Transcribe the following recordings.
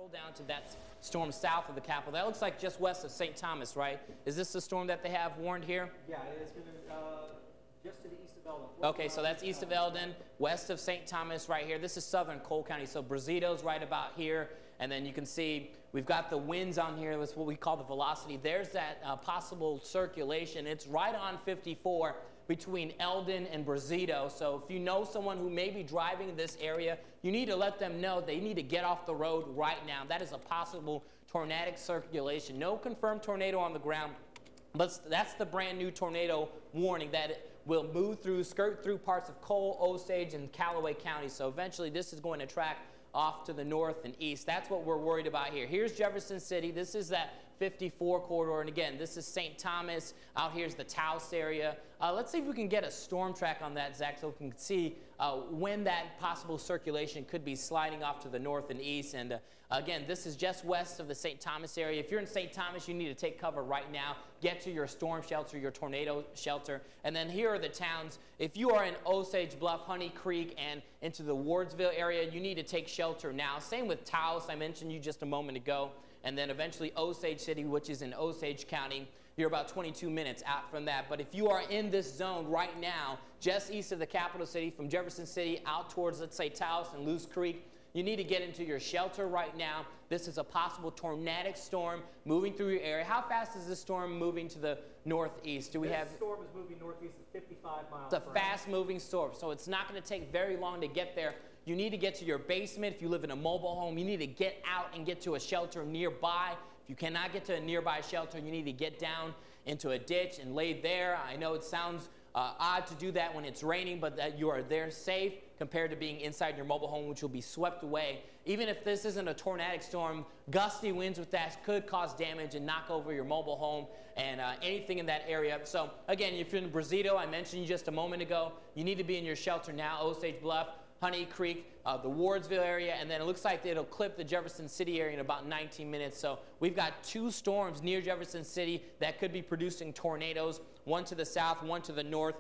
Scroll down to that storm south of the capital. That looks like just west of St. Thomas, right? Is this the storm that they have warned here? Yeah, it is going to just to the east of Eldon. Okay, so that's east of Eldon, west of St. Thomas right here. This is southern Cole County, so Brazito's right about here. And then you can see we've got the winds on here. That's what we call the velocity. There's that possible circulation. It's right on 54 between Eldon and Brazito. So if you know someone who may be driving in this area, you need to let them know they need to get off the road right now. That is a possible tornadic circulation. No confirmed tornado on the ground, but that's the brand new tornado warning that it will move through, skirt through parts of Cole, Osage, and Callaway County. So eventually this is going to track off to the north and east. That's what we're worried about here. Here's Jefferson City. This is that 54 corridor. And again, this is St. Thomas. Out here's the Taos area. Let's see if we can get a storm track on that, Zach, so we can see when that possible circulation could be sliding off to the north and east. And again, this is just west of the St. Thomas area. If you're in St. Thomas, you need to take cover right now. Get to your storm shelter, your tornado shelter. And then here are the towns. If you are in Osage Bluff, Honey Creek, and into the Wardsville area, you need to take shelter now. Same with Taos, I mentioned you just a moment ago. And then eventually Osage City, which is in Osage County. You're about 22 minutes out from that. But if you are in this zone right now, just east of the capital city, from Jefferson City out towards, let's say, Taos and Loose Creek, you need to get into your shelter right now. This is a possible tornadic storm moving through your area. How fast is this storm moving to the northeast? This storm is moving northeast at 55 miles. It's a fast-moving storm, so it's not going to take very long to get there. You need to get to your basement. If you live in a mobile home, you need to get out and get to a shelter nearby. If you cannot get to a nearby shelter, you need to get down into a ditch and lay there. I know it sounds odd to do that when it's raining, but that you are there safe compared to being inside your mobile home, which will be swept away. Even if this isn't a tornadic storm, gusty winds with that could cause damage and knock over your mobile home and anything in that area. So again, if you're in Brazito, I mentioned you just a moment ago, you need to be in your shelter now. Osage Bluff, Honey Creek, the Wardsville area, and then it looks like it'll clip the Jefferson City area in about 19 minutes. So we've got two storms near Jefferson City that could be producing tornadoes, one to the south, one to the north.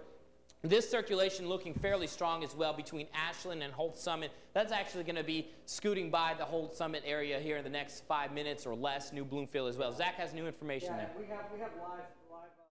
This circulation looking fairly strong as well between Ashland and Holt Summit. That's actually going to be scooting by the Holt Summit area here in the next 5 minutes or less. New Bloomfield as well. Zach has new information there. We have live